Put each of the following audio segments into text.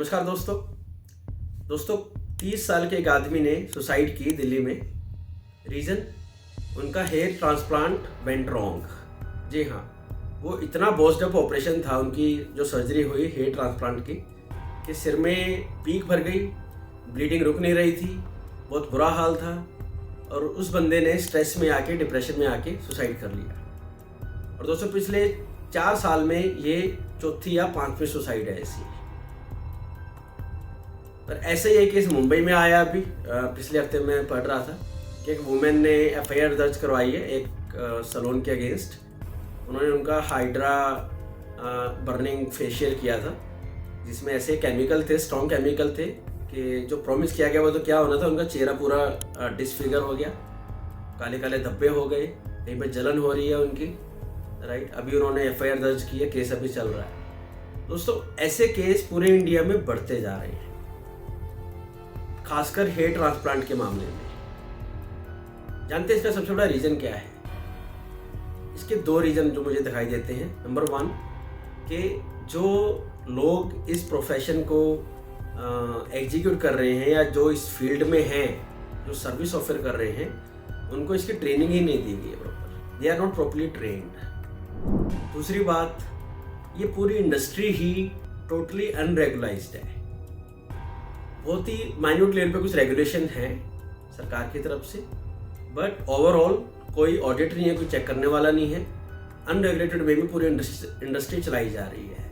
नमस्कार दोस्तों। 30 साल के एक आदमी ने सुसाइड की दिल्ली में। रीज़न उनका हेयर ट्रांसप्लांट वेंट रॉन्ग। जी हाँ, वो इतना बोस्ड अप ऑपरेशन था उनकी जो सर्जरी हुई हेयर ट्रांसप्लांट की कि सिर में पीक भर गई, ब्लीडिंग रुक नहीं रही थी, बहुत बुरा हाल था। और उस बंदे ने स्ट्रेस में आके, डिप्रेशन में आके सुसाइड कर लिया। और दोस्तों पिछले 4 साल में ये चौथी या 5वीं सुसाइड है ऐसी। पर ऐसे ही एक केस मुंबई में आया अभी पिछले हफ्ते में पढ़ रहा था कि एक वुमेन ने एफआईआर दर्ज करवाई है एक सैलून के अगेंस्ट। उन्होंने उनका हाइड्रा बर्निंग फेशियल किया था जिसमें ऐसे केमिकल थे, स्ट्रॉन्ग केमिकल थे कि जो प्रॉमिस किया गया वो तो क्या होना था, उनका चेहरा पूरा डिसफिगर हो गया, काले काले धब्बे हो गए, कहीं पे जलन हो रही है उनकी। राइट, अभी उन्होंने एफआईआर दर्ज की है, केस अभी चल रहा है। दोस्तों ऐसे केस पूरे इंडिया में बढ़ते जा रहे हैं, खासकर हेयर ट्रांसप्लांट के मामले में। जानते हैं इसका सबसे बड़ा रीज़न क्या है? इसके 2 रीज़न जो मुझे दिखाई देते हैं। नंबर 1 कि जो लोग इस प्रोफेशन को एग्जीक्यूट कर रहे हैं या जो इस फील्ड में हैं, जो सर्विस ऑफर कर रहे हैं, उनको इसकी ट्रेनिंग ही नहीं दी गई है proper. They are not properly trained. दूसरी बात, ये पूरी इंडस्ट्री ही टोटली अनरेगुलाइज्ड है। बहुत ही माइन्यूट लेवल पे कुछ रेगुलेशन है सरकार की तरफ से, बट ओवरऑल कोई ऑडिट नहीं है, कोई चेक करने वाला नहीं है। अनरेगुलेटेड वे में पूरी इंडस्ट्री चलाई जा रही है।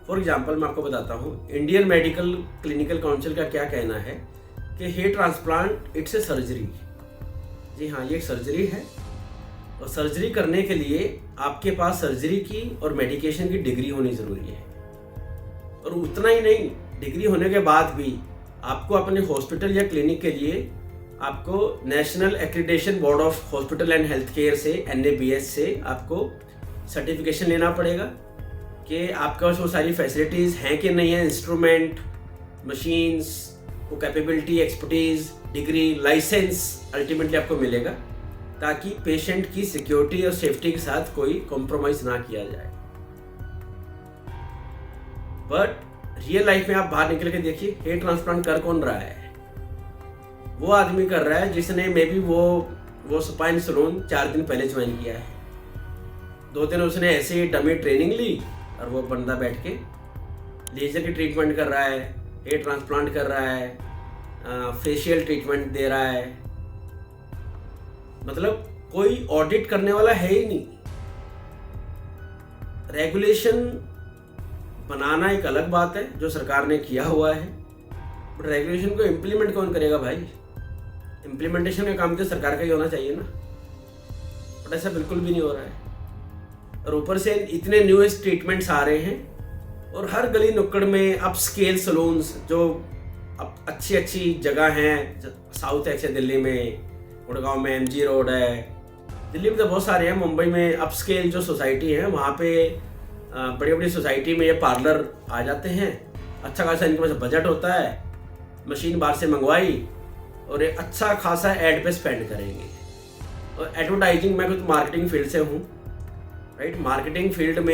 फॉर एग्जांपल मैं आपको बताता हूँ, इंडियन मेडिकल क्लिनिकल काउंसिल का क्या कहना है कि hair transplant it's a surgery. जी हाँ, ये एक सर्जरी है और सर्जरी करने के लिए आपके पास सर्जरी की और मेडिकेशन की डिग्री होनी ज़रूरी है। और उतना ही नहीं, डिग्री होने के बाद भी आपको अपने हॉस्पिटल या क्लिनिक के लिए आपको national accreditation board of hospital and health care से, NABH से आपको सर्टिफिकेशन लेना पड़ेगा कि आपके पास वो सारी फैसिलिटीज़ हैं कि नहीं है, इंस्ट्रूमेंट, मशीन्स, वो capability, expertise, degree, licence ultimately आपको मिलेगा, ताकि पेशेंट की सिक्योरिटी और सेफ्टी के साथ कोई कॉम्प्रोमाइज़ ना किया जाए। बट रियल लाइफ में आप बाहर निकल के देखिए, हेयर ट्रांसप्लांट कर कौन रहा है? वो आदमी कर रहा है जिसने मे बी वो स्पाइन सैलून 4 दिन पहले ज्वाइन किया है। 2 दिन उसने ऐसे ही डमी ट्रेनिंग ली और वो बंदा बैठ के लेजर की ट्रीटमेंट कर रहा है, हेयर ट्रांसप्लांट कर रहा है, फेशियल ट्रीटमेंट दे रहा है। मतलब कोई ऑडिट करने वाला है ही नहीं। रेगुलेशन बनाना एक अलग बात है जो सरकार ने किया हुआ है, बट रेगुलेशन को इम्प्लीमेंट कौन करेगा भाई? इम्प्लीमेंटेशन का काम तो सरकार का ही होना चाहिए ना, बट ऐसा बिल्कुल भी नहीं हो रहा है। और ऊपर से इतने न्यूएस्ट ट्रीटमेंट्स आ रहे हैं और हर गली नुक्कड़ में अप स्केल सलून्स जो अच्छी जगह हैं। साउथ एक्स है दिल्ली में, गुड़गांव में MG रोड है, दिल्ली में तो बहुत सारे हैं। मुंबई में अप स्केल जो सोसाइटी है वहाँ पे बड़ी बड़ी सोसाइटी में ये पार्लर आ जाते हैं। अच्छा खासा इनके पास बजट होता है, मशीन बाहर से मंगवाई और एक अच्छा खासा एड पे स्पेंड करेंगे। और एडवर्टाइजिंग, मैं खुद मार्केटिंग फील्ड से हूँ। राइट, मार्केटिंग फील्ड में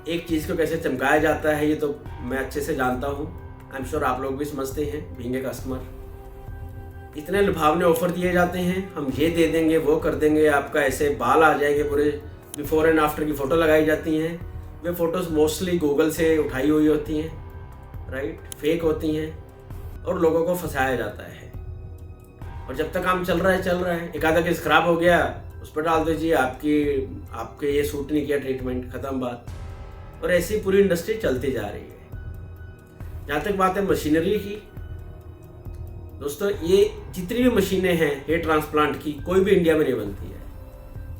एक चीज़ को कैसे चमकाया जाता है ये तो मैं अच्छे से जानता हूँ। आई एम श्योर आप लोग भी समझते हैं बीइंग ए कस्टमर। इतने लुभावने ऑफर दिए जाते हैं, हम ये दे देंगे, वो कर देंगे, आपका ऐसे बाल आ जाएंगे, पूरे बिफोर एंड आफ्टर की फ़ोटो लगाई जाती हैं। वे फ़ोटोज़ मोस्टली गूगल से उठाई हुई होती हैं, राइट, फेक होती हैं और लोगों को फंसाया जाता है। और जब तक काम चल रहा है, एक आधा केस खराब हो गया, उस पर डाल दीजिए आपके ये सूट नहीं किया ट्रीटमेंट, ख़त्म बात। और ऐसी पूरी इंडस्ट्री चलती जा रही है। जहाँ तक बात है मशीनरी की, दोस्तों ये जितनी भी मशीनें हैं हेयर ट्रांसप्लांट की, कोई भी इंडिया में नहीं बनती है।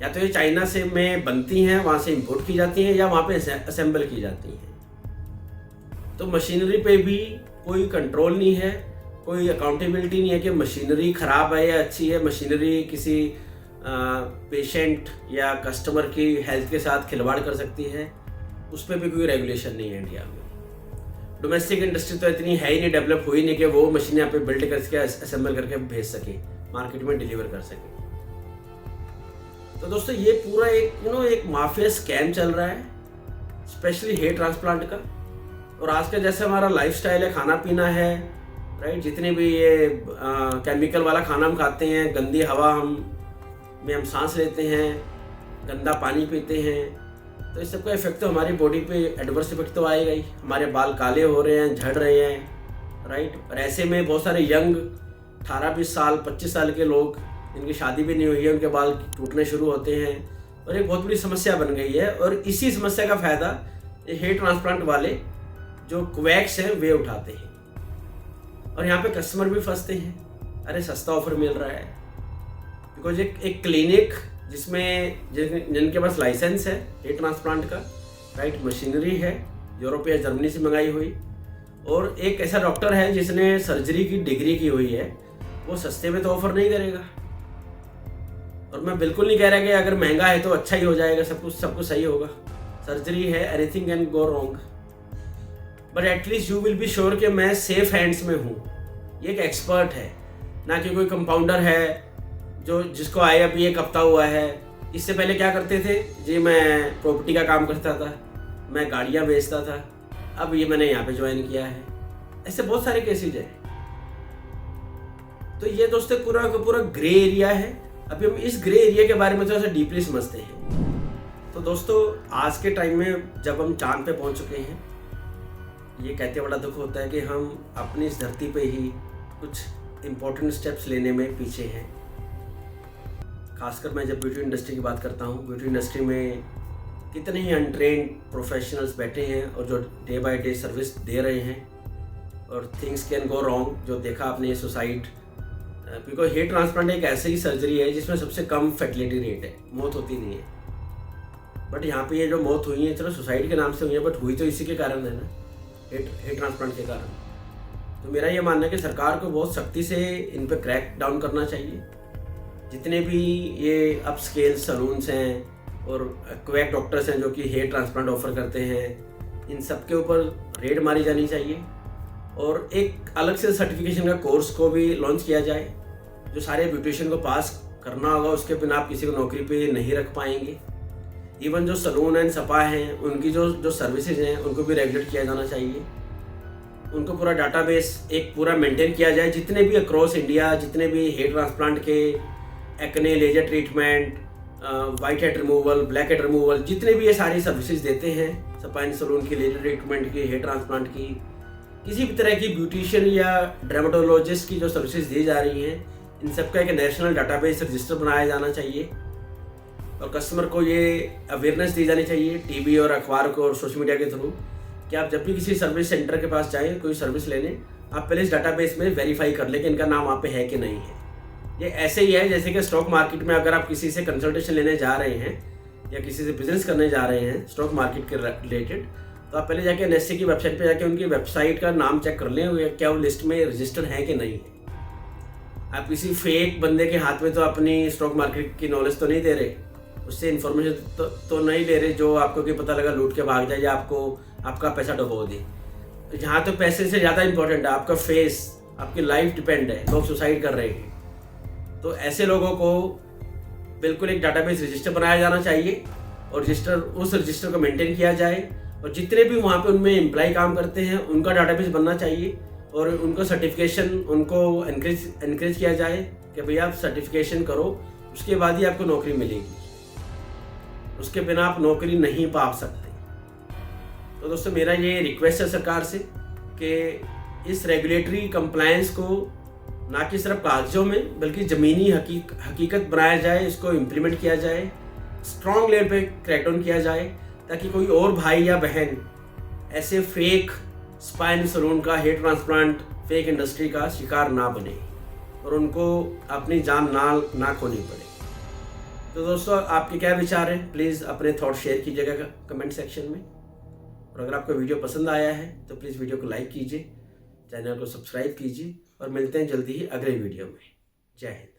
या तो ये चाइना से में बनती हैं, वहाँ से इंपोर्ट की जाती हैं, या वहाँ पे असेंबल की जाती हैं। तो मशीनरी पे भी कोई कंट्रोल नहीं है, कोई अकाउंटेबिलिटी नहीं है कि मशीनरी ख़राब है या अच्छी है। मशीनरी किसी पेशेंट या कस्टमर की हेल्थ के साथ खिलवाड़ कर सकती है, उस पर भी कोई रेगुलेशन नहीं है इंडिया में। डोमेस्टिक इंडस्ट्री तो इतनी है ही नहीं, डेवलप हुई नहीं कि वो मशीनें यहाँ पे बिल्ड करके असेंबल करके भेज सके, मार्केट में डिलीवर कर सके। तो दोस्तों ये पूरा एक माफिया स्कैम चल रहा है, स्पेशली हेयर ट्रांसप्लांट का। और आज का जैसे हमारा लाइफस्टाइल है, खाना पीना है, राइट, जितने भी ये केमिकल वाला खाना हम खाते हैं, गंदी हवा हम सांस लेते हैं, गंदा पानी पीते हैं, तो इस सबका इफेक्ट तो हमारी बॉडी पे एडवर्स इफेक्ट तो आएगा ही। हमारे बाल काले हो रहे हैं, झड़ रहे हैं, राइट। और ऐसे में बहुत सारे यंग 18-20 साल 25 साल के लोग, जिनकी शादी भी नहीं हुई है, उनके बाल टूटने शुरू होते हैं और एक बहुत बड़ी समस्या बन गई है। और इसी समस्या का फ़ायदा ये हेयर ट्रांसप्लांट वाले जो क्वैक्स हैं वे उठाते हैं और यहाँ पे कस्टमर भी फंसते हैं। अरे सस्ता ऑफर मिल रहा है, बिकॉज एक क्लिनिक जिसमें जिनके पास लाइसेंस है हेयर ट्रांसप्लांट का, राइट, मशीनरी है यूरोप या जर्मनी से मंगाई हुई, और एक ऐसा डॉक्टर है जिसने सर्जरी की डिग्री की हुई है, वो सस्ते में तो ऑफर नहीं करेगा। और मैं बिल्कुल नहीं कह रहा कि अगर महंगा है तो अच्छा ही हो जाएगा, सब कुछ सही होगा। सर्जरी है, anything can go wrong, but at least you will be sure कि मैं सेफ हैंड्स में हूँ। ये एक एक्सपर्ट है, ना कि कोई कंपाउंडर है जो जिसको आए अभी 1 हफ्ता हुआ है। इससे पहले क्या करते थे जी, मैं प्रॉपर्टी का काम करता था, मैं गाड़ियाँ बेचता था, अब ये मैंने यहाँ पे ज्वाइन किया है। ऐसे बहुत सारे केसेज है। तो ये दोस्तों पूरा का पूरा ग्रे एरिया है। अभी हम इस ग्रे एरिया के बारे में थोड़ा सा डीपली समझते हैं। तो दोस्तों आज के टाइम में जब हम चांद पे पहुंच चुके हैं, ये कहते बड़ा दुख होता है कि हम अपनी इस धरती पे ही कुछ इम्पोर्टेंट स्टेप्स लेने में पीछे हैं। खासकर मैं जब ब्यूटी इंडस्ट्री की बात करता हूँ, ब्यूटी इंडस्ट्री में कितने ही अनट्रेन्ड प्रोफेशनल्स बैठे हैं और जो डे बाय डे सर्विस दे रहे हैं, और थिंग्स कैन गो रॉन्ग। जो देखा आपने ये सुसाइड, बिकॉज हेयर ट्रांसप्लांट एक ऐसी ही सर्जरी है जिसमें सबसे कम फर्टिलिटी रेट है, मौत होती नहीं है। बट यहाँ पे ये जो मौत हुई है, चलो सुसाइड के नाम से हुई है, बट हुई तो इसी के कारण है ना, हेयर ट्रांसप्लांट के कारण। तो मेरा ये मानना है कि सरकार को बहुत सख्ती से इन पर क्रैक डाउन करना चाहिए। जितने भी ये अप स्केल सलून्स हैं और क्वैक डॉक्टर्स हैं जो कि हेयर ट्रांसप्लांट ऑफर करते हैं, इन सब के ऊपर रेड मारी जानी चाहिए और एक अलग से सर्टिफिकेशन का कोर्स को भी लॉन्च किया जाए। जो सारे ब्यूटिशियन को पास करना होगा, उसके बिना आप किसी को नौकरी पे नहीं रख पाएंगे। इवन जो सलून एंड स्पा हैं, उनकी जो सर्विसेज हैं, उनको भी रेगुलेट किया जाना चाहिए। उनको पूरा डाटाबेस एक पूरा मेंटेन किया जाए। जितने भी अक्रॉस इंडिया जितने भी हेयर ट्रांसप्लांट के, acne, laser treatment, white head removal, black head removal, जितने भी ये सारी सर्विसेज देते हैं, स्पा एंड सलून की, लेजर ट्रीटमेंट की, हेयर ट्रांसप्लांट की, किसी भी तरह की ब्यूटिशियन या डर्मेटोलॉजिस्ट की जो सर्विसेज दी जा रही हैं, इन सबका एक नेशनल डाटाबेस रजिस्टर बनाया जाना चाहिए। और कस्टमर को ये अवेयरनेस दी जानी चाहिए टीवी और अखबार को और सोशल मीडिया के थ्रू कि आप जब भी किसी सर्विस सेंटर के पास जाएं कोई सर्विस लेने, आप पहले इस डाटाबेस में वेरीफाई कर लें कि इनका नाम वहाँ पे है कि नहीं है। ये ऐसे ही है जैसे कि स्टॉक मार्केट में अगर आप किसी से कंसल्टेशन लेने जा रहे हैं या किसी से बिजनेस करने जा रहे हैं स्टॉक मार्केट के रिलेटेड, तो आप पहले जाके NSE की वेबसाइट पे जाके उनकी वेबसाइट का नाम चेक कर लें क्या वो लिस्ट में रजिस्टर्ड है कि नहीं है। आप किसी फेक बंदे के हाथ में तो अपनी स्टॉक मार्केट की नॉलेज तो नहीं दे रहे, उससे इन्फॉर्मेशन तो नहीं ले रहे जो आपको कि पता लगा लूट के भाग जाए या आपका पैसा डुबो दे। यहाँ तो पैसे से ज़्यादा इंपॉर्टेंट है आपका फेस, आपकी लाइफ डिपेंड है। लोग सुसाइड कर रहे हैं, तो ऐसे लोगों को बिल्कुल एक डाटाबेस रजिस्टर बनाया जाना चाहिए और उस रजिस्टर को मेंटेन किया जाए। और जितने भी वहाँ पे उनमें एम्प्लॉय काम करते हैं उनका डाटाबेस बनना चाहिए और उनको सर्टिफिकेशन उनको एनकरेज किया जाए कि भैया आप सर्टिफिकेशन करो, उसके बाद ही आपको नौकरी मिलेगी, उसके बिना आप नौकरी नहीं पा सकते। तो दोस्तों मेरा ये रिक्वेस्ट है सरकार से कि इस रेगुलेटरी कंप्लायंस को ना कि सिर्फ कागजों में बल्कि ज़मीनी हकीकत बनाया जाए, इसको इम्प्लीमेंट किया जाए, स्ट्रॉन्ग लेवल पे क्रैकडाउन किया जाए, ताकि कोई और भाई या बहन ऐसे फेक स्पा एंड सलून का, हेयर ट्रांसप्लांट फेक इंडस्ट्री का शिकार ना बने और उनको अपनी जान ना खोनी पड़े। तो दोस्तों आपके क्या विचार हैं, प्लीज़ अपने थॉट शेयर कीजिएगा कमेंट सेक्शन में। और अगर आपको वीडियो पसंद आया है तो प्लीज़ वीडियो को लाइक कीजिए, चैनल को सब्सक्राइब कीजिए और मिलते हैं जल्दी ही अगले वीडियो में। जय हिंद।